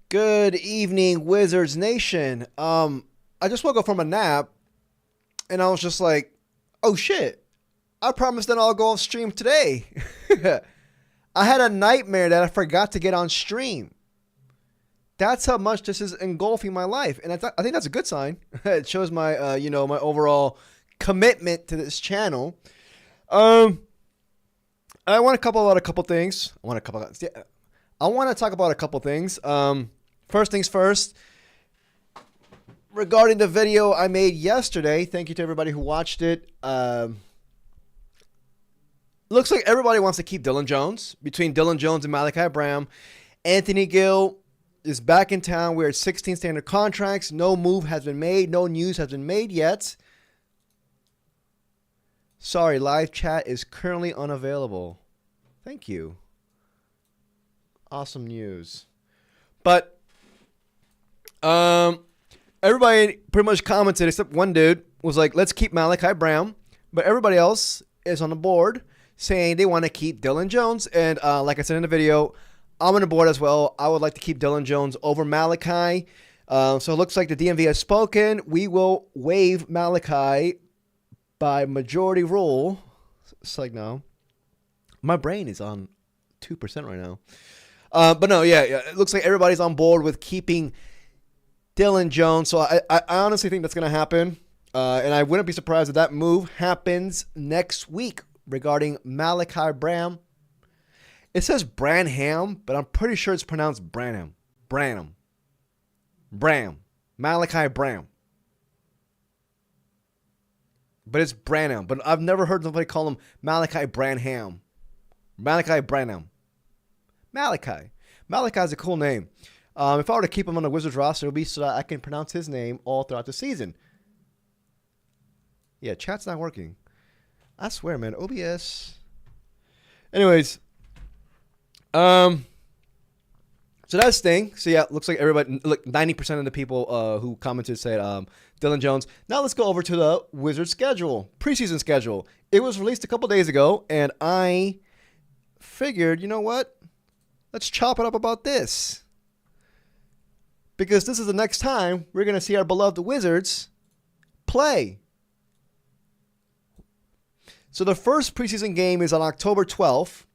Good evening, Wizards Nation. I just woke up from a nap, and I was just like, "Oh shit! I promised that I'll go off stream today." I had a nightmare that I forgot to get on stream. That's how much this is engulfing my life, and I think that's a good sign. It shows my, my overall commitment to this channel. Um, I want to talk about a couple things. I want to talk about a couple things. First things first, regarding the video I made yesterday, thank you to everybody who watched it. Looks like everybody wants to keep Dylan Jones. Between Dylan Jones and Malachi Brown, Anthony Gill is back in town. We're at 16 standard contracts. No move has been made. No news has been made yet. Sorry, live chat is currently unavailable. Thank you. Awesome news. But everybody pretty much commented except one dude was like, let's keep Malachi Brown. But everybody else is on the board saying they want to keep Dylan Jones. And like I said in the video, I'm on the board as well. I would like to keep Dylan Jones over Malachi. So it looks like the DMV has spoken. We will waive Malachi by majority rule. It's like, no. My brain is on 2% right now. But no, yeah, it looks like everybody's on board with keeping Dylan Jones. So I honestly think that's going to happen. And I wouldn't be surprised if that move happens next week regarding Malachi Brown. It says Branham, but I'm pretty sure it's pronounced Branham. Branham. Bram. Malachi Brown. But it's Branham. But I've never heard somebody call him Malachi Branham. Malachi Branham. Malachi. Malachi is a cool name. If I were to keep him on the Wizards roster, it would be so that I can pronounce his name all throughout the season. Yeah, chat's not working. I swear, man. OBS. Anyways. So that's the thing. So yeah, looks like everybody, look, 90% of the people who commented said Dylan Jones. Now let's go over to the Wizards schedule. Preseason schedule. It was released a couple days ago, and I figured, you know what? Let's chop it up about this. Because this is the next time we're going to see our beloved Wizards play. So the first preseason game is on October 12th.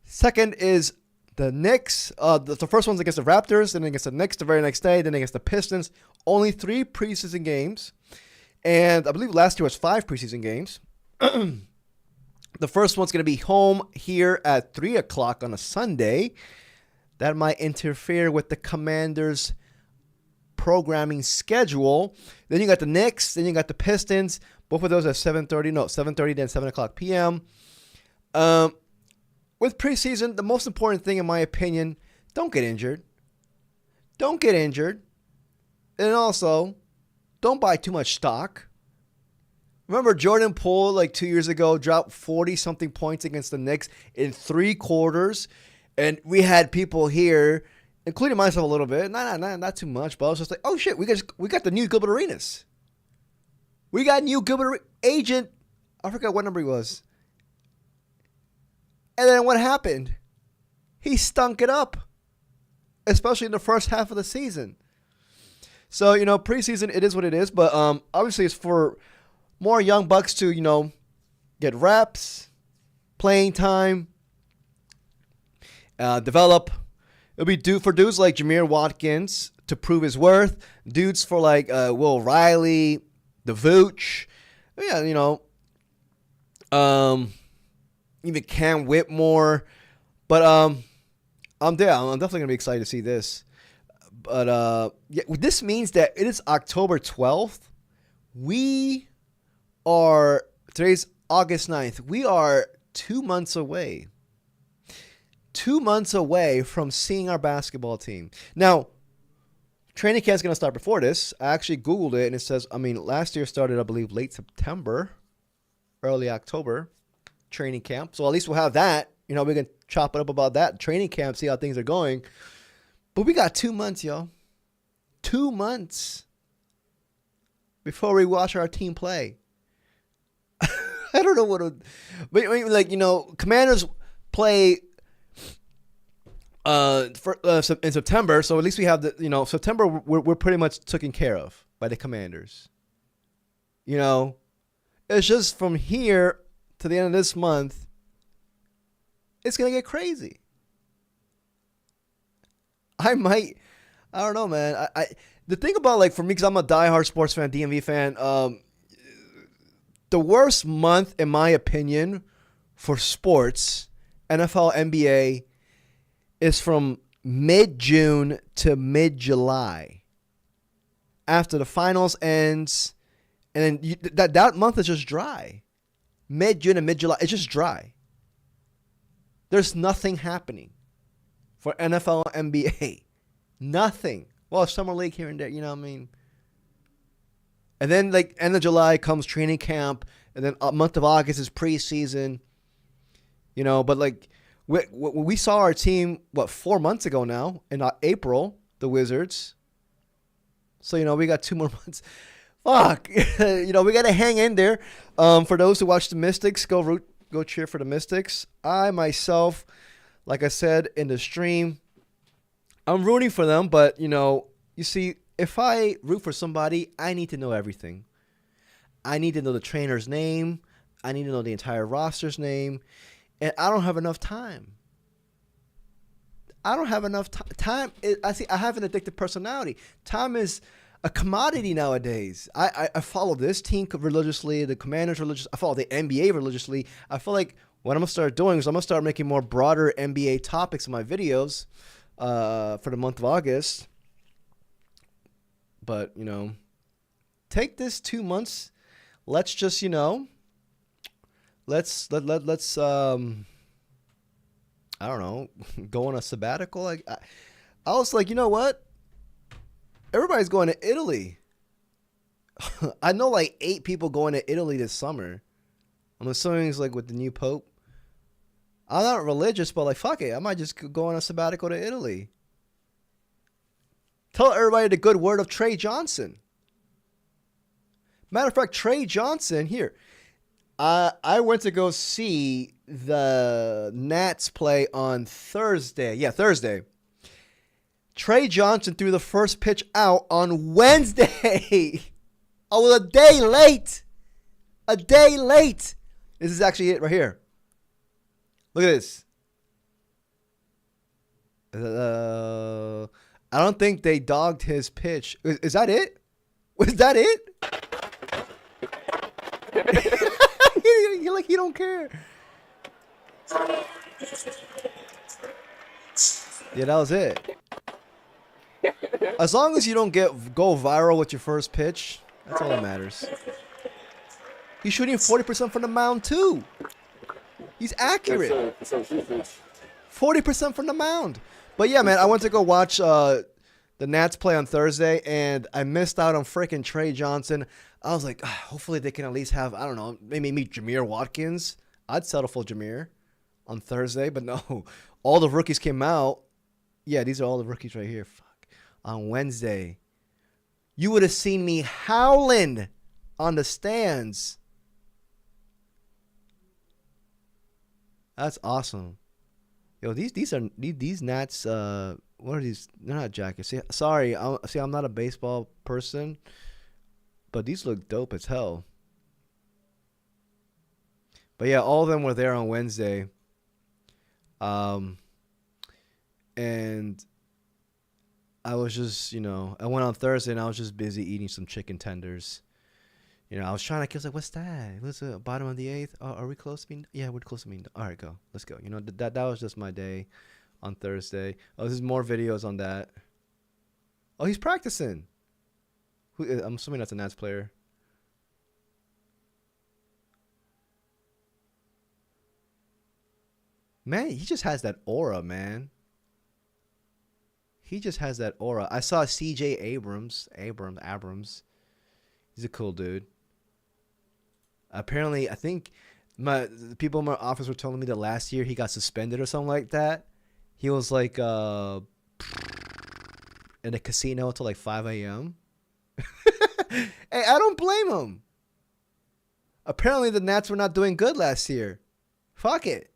Second is the Knicks. The first one's against the Raptors, then against the Knicks the very next day, then against the Pistons. Only 3 preseason games. And I believe last year was 5 preseason games. The first one's going to be home here at 3 o'clock on a Sunday. That might interfere with the Commanders' programming schedule. Then you got the Knicks. Then you got the Pistons. Both of those at 7:30, then 7 o'clock p.m. With preseason, the most important thing, in my opinion, don't get injured. Don't get injured. And also, don't buy too much stock. Remember Jordan Poole, like 2 years ago, dropped 40-something points against the Knicks in 3 quarters. And we had people here, including myself a little bit, not too much, but I was just like, oh shit, we got the new Gilbert Arenas. We got new Gilbert agent. I forgot what number he was. And then what happened? He stunk it up, especially in the first half of the season. So, preseason, it is what it is. But obviously it's for more young bucks to, get reps, playing time, develop. It'll be due for dudes like Jameer Watkins to prove his worth. Dudes for like Will Riley, the Vooch. Yeah, even Cam Whitmore. But I'm there. I'm definitely going to be excited to see this. But yeah, this means that it is October 12th. Today's August 9th. We are 2 months away. 2 months away from seeing our basketball team. Now, training camp is going to start before this. I actually Googled it, and it says, last year started, I believe, late September, early October, training camp. So at least we'll have that. We can chop it up about that. Training camp, see how things are going. But we got 2 months, y'all. 2 months before we watch our team play. I don't know what. But Commanders play in September. So at least we have September. We're pretty much taken care of by the Commanders. It's just from here to the end of this month, it's gonna get crazy. I don't know, man. The thing about, like, for me, because I'm a diehard sports fan, DMV fan, the worst month, in my opinion, for sports, NFL, NBA, is from mid-June to mid-July. After the finals ends, and then that month is just dry. Mid-June and mid-July, it's just dry. There's nothing happening for NFL and NBA. Nothing. Well, summer league here and there, you know what I mean? And then, like, end of July comes training camp, and then a month of August is preseason. But, like, we saw our team, 4 months ago now, in April, the Wizards. So, we got 2 more months. Fuck. We got to hang in there. For those who watch the Mystics, go cheer for the Mystics. I, myself, like I said in the stream, I'm rooting for them, but, you see, if I root for somebody, I need to know everything. I need to know the trainer's name. I need to know the entire roster's name. And I don't have enough time. I don't have enough time. I have an addictive personality. Time is a commodity nowadays. I follow this team religiously, the Commanders religiously. I follow the NBA religiously. I feel like what I'm going to start doing is I'm going to start making more broader NBA topics in my videos for the month of August. But, take this 2 months. Let's just, let's I don't know, go on a sabbatical. I was like, you know what? Everybody's going to Italy. I know like 8 people going to Italy this summer. I'm assuming it's like with the new Pope. I'm not religious, but like, fuck it. I might just go on a sabbatical to Italy. Tell everybody the good word of Trey Johnson. Matter of fact, Trey Johnson, here. I went to go see the Nats play on Thursday. Yeah, Thursday. Trey Johnson threw the first pitch out on Wednesday. I was a day late. A day late. This is actually it right here. Look at this. I don't think they dogged his pitch. Is that it? Was that it? He don't care. Yeah, that was it. As long as you don't go viral with your first pitch, that's all that matters. He's shooting 40% from the mound too. He's accurate. 40% from the mound. But yeah, man, I went to go watch the Nats play on Thursday, and I missed out on freaking Trey Johnson. I was like, hopefully they can at least have, I don't know, maybe meet Jameer Watkins. I'd settle for Jameer on Thursday, but no. All the rookies came out. Yeah, these are all the rookies right here. Fuck. On Wednesday. You would have seen me howling on the stands. That's awesome. Yo, these Nats, what are these? They're not jackets. Sorry, I'm not a baseball person, but these look dope as hell. But yeah, all of them were there on Wednesday. And I was just, I went on Thursday and I was just busy eating some chicken tenders. I was trying to, I was like, what's that? What's the bottom of the 8th? Oh, are we close to being? Yeah, we're close to being. All right, go. Let's go. That was just my day on Thursday. Oh, there's more videos on that. Oh, he's practicing. I'm assuming that's a Nats player. Man, he just has that aura, man. He just has that aura. I saw CJ Abrams. He's a cool dude. Apparently, I think the people in my office were telling me that last year he got suspended or something like that. He was like in a casino until like 5 a.m. Hey, I don't blame him. Apparently, the Nats were not doing good last year. Fuck it.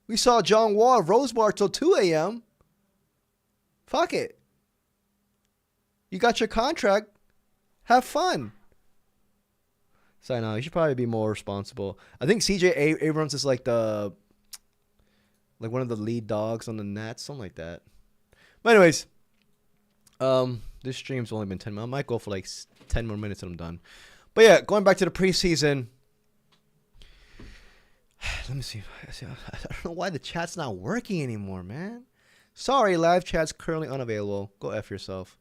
We saw John Wall at Rose Bar till 2 a.m. Fuck it. You got your contract. Have fun. So I know you should probably be more responsible. I think CJ Abrams is like one of the lead dogs on the Nets, something like that. But anyways, this stream's only been 10 minutes. I might go for like 10 more minutes and I'm done. But yeah, going back to the preseason. Let me see. I don't know why the chat's not working anymore, man. Sorry, live chat's currently unavailable. Go F yourself.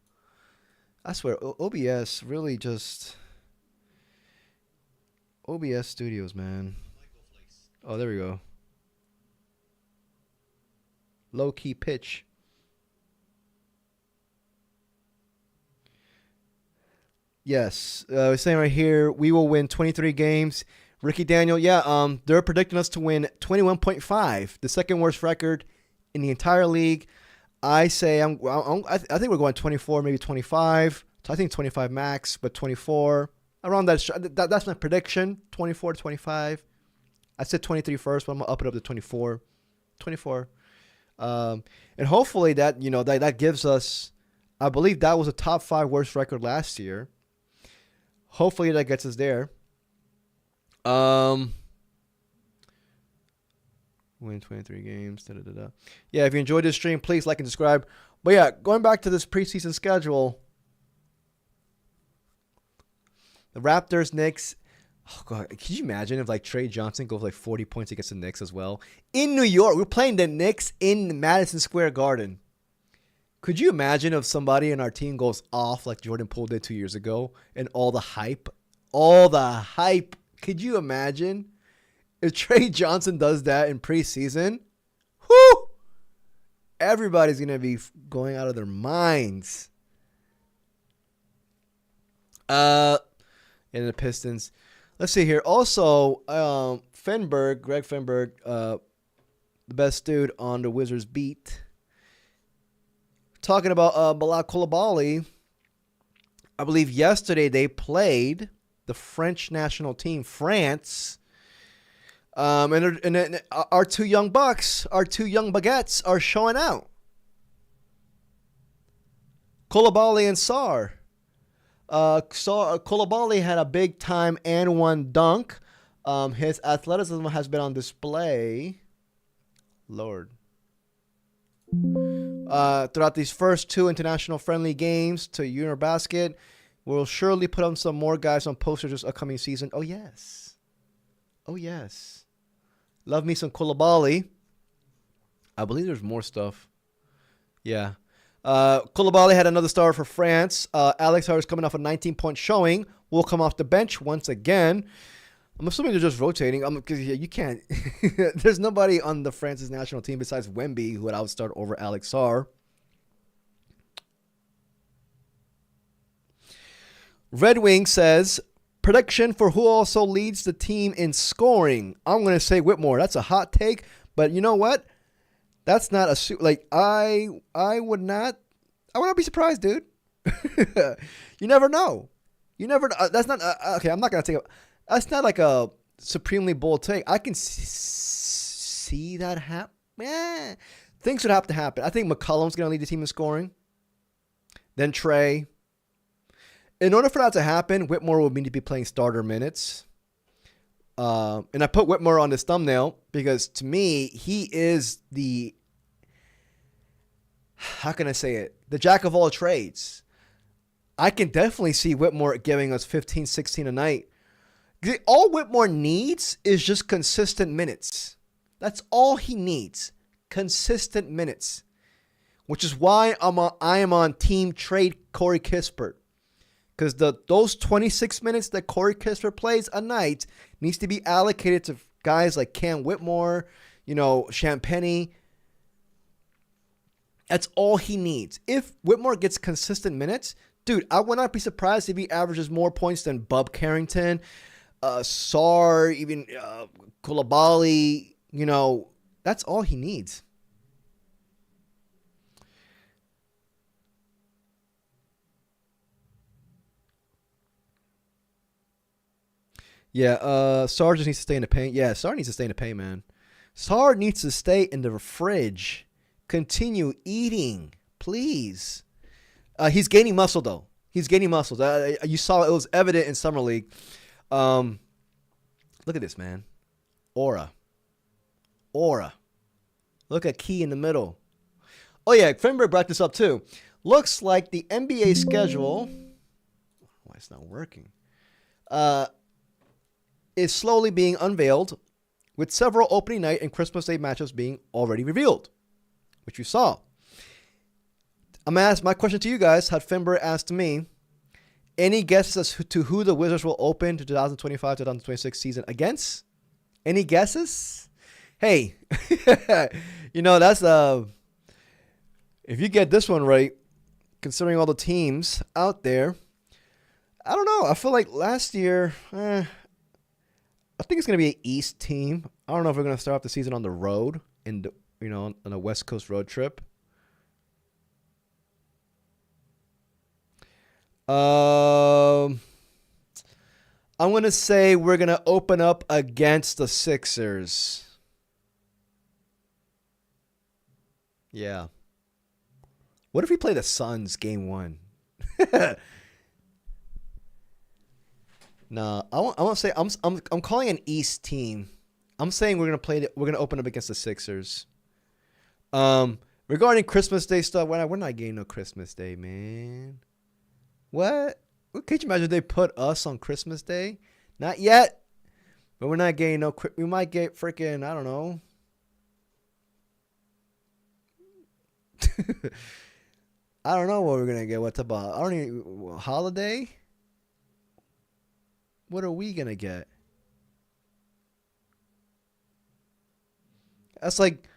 I swear, OBS really just... OBS Studios, man. Oh, there we go. Low-key pitch. Yes. We're saying right here, we will win 23 games. Ricky Daniel, yeah, they're predicting us to win 21.5, the second worst record in the entire league. I say I think we're going 24, maybe 25. So I think 25 max, but 24 around that. That's my prediction. 24 to 25. I said 23 first, but I'm gonna up it up to 24. 24. And hopefully that that gives us. I believe that was a top 5 worst record last year. Hopefully that gets us there. Win 23 games. Yeah, if you enjoyed this stream, please like and subscribe. But yeah, going back to this preseason schedule, the Raptors, Knicks. Oh God, can you imagine if like Trey Johnson goes like 40 points against the Knicks as well in New York? We're playing the Knicks in Madison Square Garden. Could you imagine if somebody in our team goes off like Jordan Poole did 2 years ago and all the hype? Could you imagine if Trey Johnson does that in preseason? Whoo! Everybody's going to be going out of their minds. And the Pistons. Let's see here. Also, Greg Fenberg, the best dude on the Wizards beat, talking about Balak Coulibaly. I believe yesterday they played the French national team, France. And our 2 young bucks, our 2 young baguettes are showing out. Coulibaly and Sarr. Coulibaly had a big time and 1 dunk. His athleticism has been on display. Lord. Throughout these first 2 international friendly games to Unibasket. We'll surely put on some more guys on posters this upcoming season. Oh, yes. Oh, yes. Love me some Coulibaly. I believe there's more stuff. Yeah. Coulibaly had another star for France. Alex Hart is coming off a 19-point showing. Will come off the bench once again. I'm assuming they're just rotating. Because you can't. There's nobody on the France's national team besides Wemby who would outstart over Alex Sarr. Red Wing says, prediction for who also leads the team in scoring. I'm going to say Whitmore. That's a hot take. But you know what? That's not a like I would not be surprised, dude. You never know. That's not okay. I'm not gonna take it. That's not like a supremely bold take. I can see that happen. Things would have to happen. I think McCollum's gonna lead the team in scoring. Then Trey. In order for that to happen, Whitmore would need to be playing starter minutes. And I put Whitmore on this thumbnail because to me, he is the, how can I say it? The jack of all trades. I can definitely see Whitmore giving us 15, 16 a night. All Whitmore needs is just consistent minutes. That's all he needs. Consistent minutes. Which is why I am on team trade Corey Kispert. Because those 26 minutes that Corey Kispert plays a night needs to be allocated to guys like Cam Whitmore, Champagnie. That's all he needs. If Whitmore gets consistent minutes, dude, I would not be surprised if he averages more points than Bub Carrington, Sarr, even Coulibaly. That's all he needs. Yeah, Sarr just needs to stay in the paint. Yeah, Sarr needs to stay in the paint, man. Sarr needs to stay in the fridge. Continue eating. Please. He's gaining muscle, though. He's gaining muscles. You saw it was evident in Summer League. Look at this, man. Aura. Look at Key in the middle. Oh, yeah. Fenberg brought this up, too. Looks like the NBA schedule. Why it's not working. Is slowly being unveiled, with several opening night and Christmas Day matchups being already revealed, which you saw. I'm going to ask my question to you guys. Had Fenberg asked me, any guesses as to who the Wizards will open to 2025-2026 season against? Any guesses? Hey, that's if you get this one right, considering all the teams out there, I don't know. I feel like last year, I think it's going to be an East team. I don't know if we're going to start off the season on the road, on a West Coast road trip. I'm going to say we're going to open up against the Sixers. Yeah. What if we play the Suns game 1? No, I won't say I'm calling an East team. I'm saying we're gonna open up against the Sixers. Regarding Christmas Day stuff, we're not getting no Christmas Day, man. What? Can't you imagine if they put us on Christmas Day? Not yet, but we're not getting no. We might get freaking, I don't know. I don't know what we're gonna get. What's about? I don't even holiday. What are we gonna get? That's like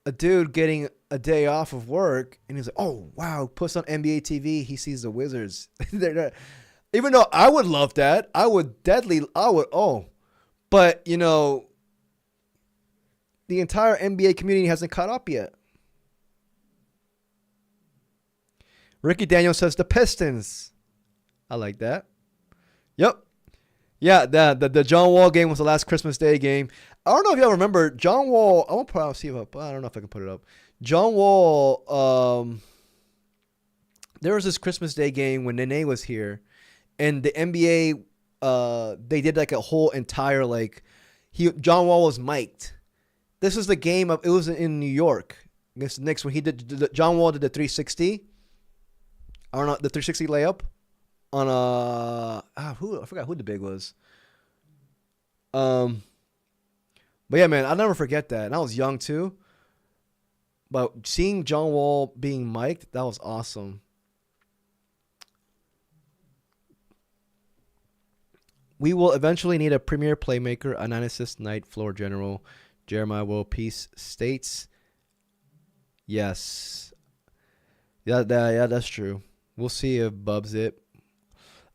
a dude getting a day off of work, and he's like, "Oh wow!" Puts on NBA TV. He sees the Wizards. Even though I would love that, but the entire NBA community hasn't caught up yet. Ricky Daniels says the Pistons. I like that. Yep. Yeah, the John Wall game was the last Christmas Day game. I don't know if y'all remember John Wall. I don't know if I can put it up. John Wall. There was this Christmas Day game when Nene was here, and the NBA. They did like a whole entire John Wall was mic'd. This was the game it was in New York against the Knicks when he did. John Wall did the 360. I don't know, the 360 layup on I forgot who the big was. But yeah, man, I'll never forget that. And I was young too. But seeing John Wall being mic'd, that was awesome. We will eventually need a premier playmaker, a 9-assist night floor general. Jeremiah World Peace states. Yes. Yeah, that's true. We'll see if Bub's it.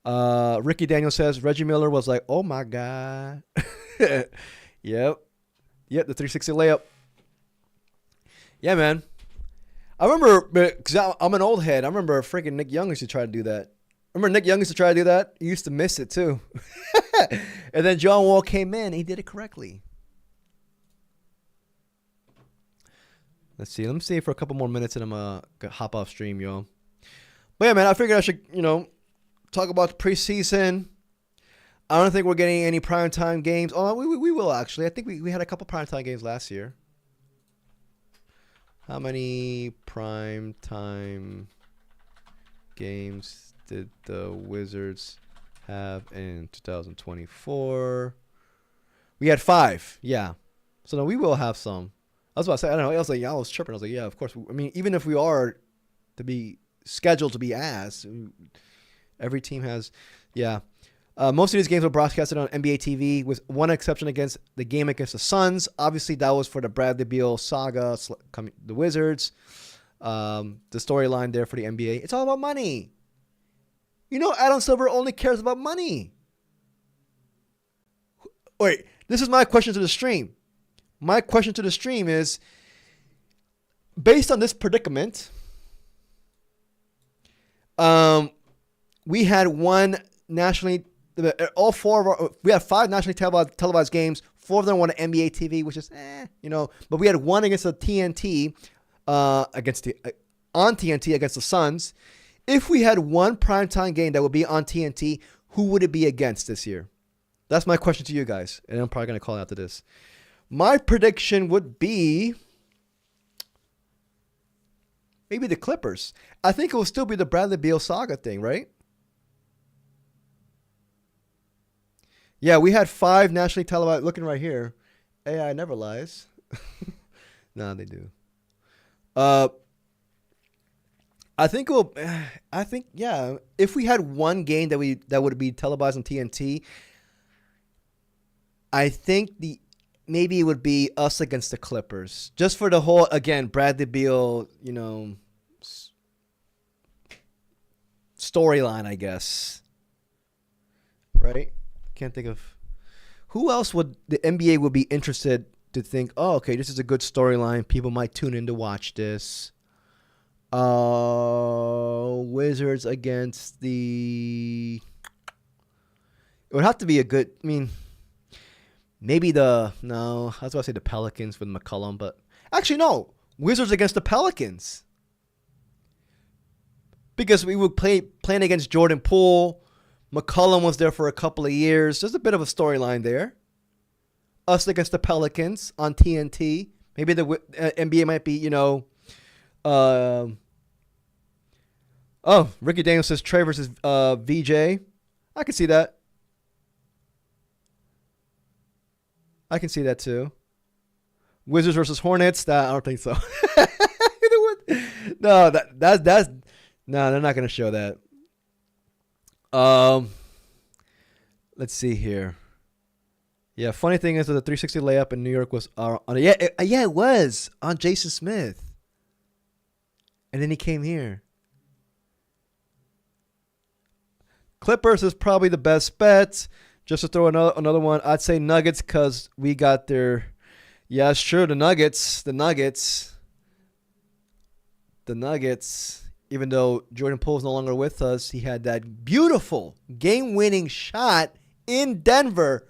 Ricky Daniel says Reggie Miller was like, oh my God. Yep, the 360 layup. Yeah, man. I remember, because I'm an old head, I remember freaking Nick Young used to try to do that. Remember Nick Young used to try to do that? He used to miss it too. And then John Wall came in, he did it correctly. Let's see. Let me see for a couple more minutes and I'm going to hop off stream, y'all. But yeah, man, I figured I should, talk about the preseason. I don't think we're getting any primetime games. Oh, we will, actually. I think we had a couple primetime games last year. How many primetime games did the Wizards have in 2024? We had 5. Yeah. So, no, we will have some. I was about to say, I don't know. I was tripping. I was like, yeah, of course. I mean, even if we are to be scheduled to be asked, every team has, yeah. Most of these games were broadcasted on NBA TV, with one exception against the game against the Suns. Obviously, that was for the Bradley Beal saga, the Wizards. The storyline there for the NBA. It's all about money. Adam Silver only cares about money. Wait, this is my question to the stream. My question to the stream is, based on this predicament, we had one nationally, we had 5 nationally televised games. 4 of them were on NBA TV, which is, but we had one against the TNT, against on TNT against the Suns. If we had one primetime game that would be on TNT, who would it be against this year? That's my question to you guys, and I'm probably going to call it after this. My prediction would be maybe the Clippers. I think it will still be the Bradley Beal saga thing, right? Yeah, we had 5 nationally televised. Looking right here, AI never lies. No, they do. I think yeah. If we had one game that would be televised on TNT, I think maybe it would be us against the Clippers, just for the whole, again, Bradley Beal, storyline, I guess. Right? Can't think of who else would the NBA would be interested to think, oh, okay, this is a good storyline. People might tune in to watch this. Wizards against it would have to be a good, maybe I was about to say the Pelicans with McCollum, but actually no, Wizards against the Pelicans. Because we would playing against Jordan Poole. McCollum was there for a couple of years. There's a bit of a storyline there. Us against the Pelicans on TNT. Maybe the NBA might be, Ricky Daniels says Trey versus VJ. I can see that. I can see that too. Wizards versus Hornets. I don't think so. No, that's no, they're not going to show that. Let's see here. Yeah, funny thing is that the 360 layup in New York was it was on Jason Smith. And then he came here. Clippers is probably the best bet. Just to throw another one, I'd say Nuggets because we got their. Yeah, sure, the Nuggets. Even though Jordan Poole is no longer with us, he had that beautiful game-winning shot in Denver.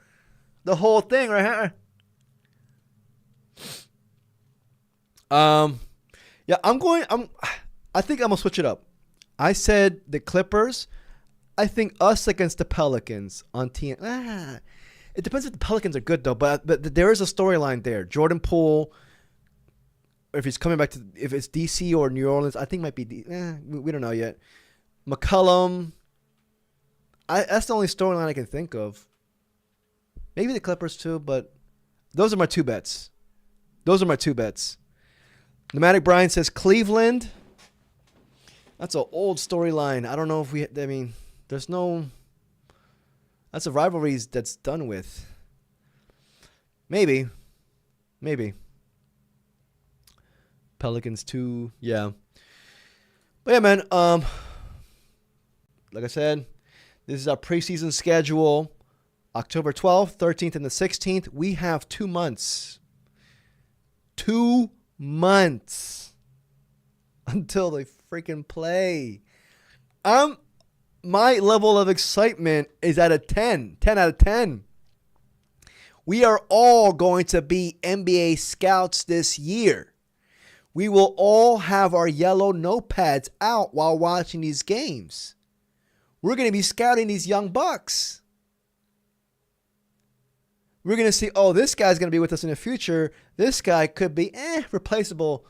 The whole thing, right? Yeah, I think I'm gonna switch it up. I said the Clippers. I think us against the Pelicans on TNT. It depends if the Pelicans are good though, but there is a storyline there. Jordan Poole. If he's coming back if it's DC or New Orleans, I think it might be. We don't know yet. McCollum. That's the only storyline I can think of. Maybe the Clippers too, but those are my two bets. Pneumatic Brian says Cleveland. That's an old storyline. I don't know if there's no. That's a rivalry that's done with. Maybe. Pelicans too, yeah. But yeah, man. Like I said, this is our preseason schedule. October 12th, 13th, and the 16th. We have 2 months. 2 months until they freaking play. My level of excitement is at a 10. 10 out of 10. We are all going to be NBA scouts this year. We will all have our yellow notepads out while watching these games. We're going to be scouting these young bucks. We're going to see, this guy's going to be with us in the future. This guy could be replaceable.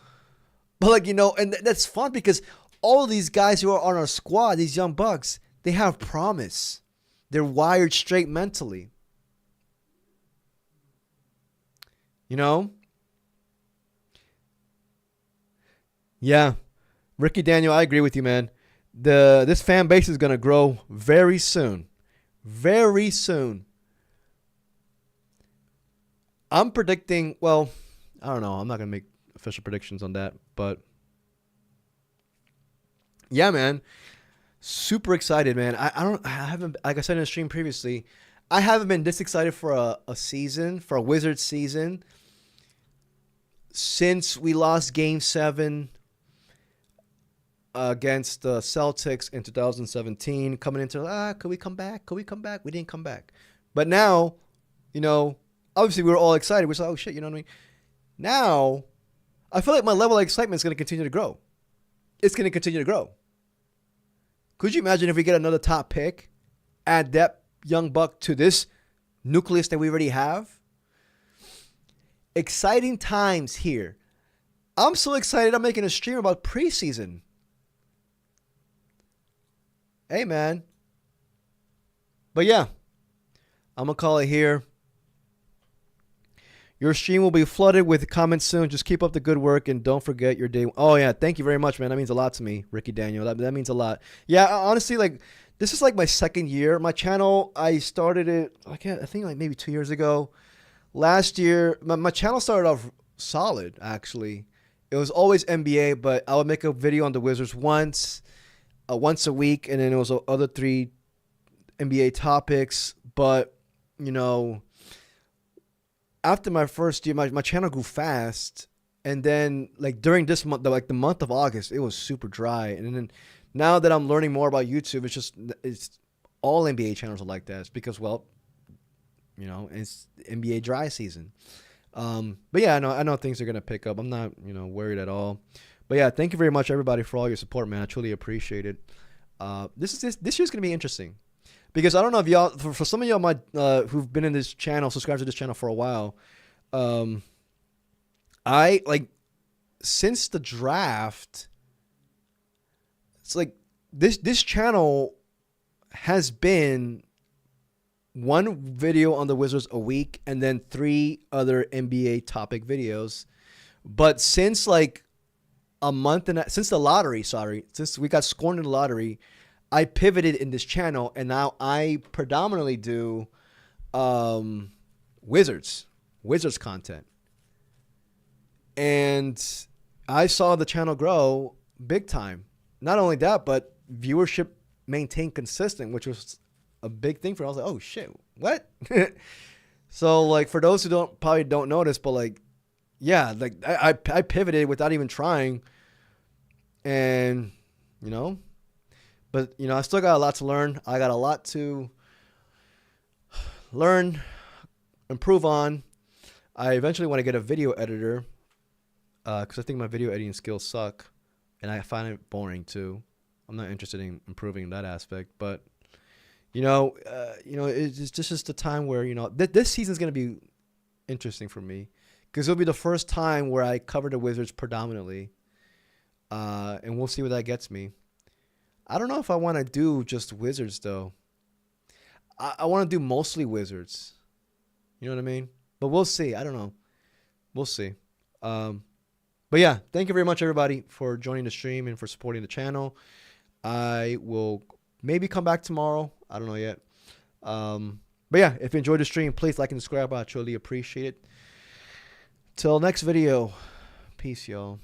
But and that's fun because all of these guys who are on our squad, these young bucks, they have promise. They're wired straight mentally. Yeah. Ricky Daniel, I agree with you, man. This fan base is going to grow very soon. Very soon. I'm predicting, I don't know. I'm not going to make official predictions on that, but yeah, man. Super excited, man. I haven't, like I said in the stream previously, I haven't been this excited for a season, for a Wizards season, since we lost Game 7 against the Celtics in 2017. Coming into, could we come back? We didn't come back. But now, obviously we were all excited. We're like, oh shit, you know what I mean? Now, I feel like my level of excitement is going to continue to grow. it's going to continue to grow. Could you imagine if we get another top pick, add that young buck to this nucleus that we already have? Exciting times here. I'm so excited I'm making a stream about preseason. Hey, man. But yeah, I'm going to call it here. Your stream will be flooded with comments soon. Just keep up the good work and don't forget your day. Oh, yeah. Thank you very much, man. That means a lot to me, Ricky Daniel. That means a lot. Yeah, honestly, like, this is like my second year. My channel, I started it, I think like maybe 2 years ago. Last year, my channel started off solid, actually. It was always NBA, but I would make a video on the Wizards once a week, and then it was other 3 NBA topics. But, you know, after my first year, my channel grew fast, and then like during this month, like the month of August, it was super dry. And then now that I'm learning more about YouTube, it's all NBA channels are like that. It's because, well, you know, it's NBA dry season. But yeah, I know things are gonna pick up. I'm not, you know, worried at all. But yeah, thank you very much, everybody, for all your support, man. I truly appreciate it. This year's gonna be interesting. Because I don't know if y'all, for some of y'all might who've been in this channel, subscribed to this channel for a while, I like since the draft. It's like this channel has been one video on the Wizards a week, and then 3 other NBA topic videos. But since like a month and since the lottery, since we got scorned in the lottery, I pivoted in this channel, and now I predominantly do Wizards content. And I saw the channel grow big time. Not only that, but viewership maintained consistent, which was a big thing for me. I was like, oh shit, what? So like for those who probably don't notice, but like, yeah, like I pivoted without even trying, and you know. But, you know, I still got a lot to learn. I got a lot to learn, improve on. I eventually want to get a video editor because I think my video editing skills suck, and I find it boring too. I'm not interested in improving that aspect. But, you know, it's just the time where, you know, this season's going to be interesting for me because it'll be the first time where I cover the Wizards predominantly, and we'll see where that gets me. I don't know if I want to do just Wizards, though. I want to do mostly Wizards. You know what I mean? But we'll see. I don't know. We'll see. But yeah, thank you very much, everybody, for joining the stream and for supporting the channel. I will maybe come back tomorrow. I don't know yet. But yeah, if you enjoyed the stream, please like and subscribe. I truly appreciate it. Till next video. Peace, y'all.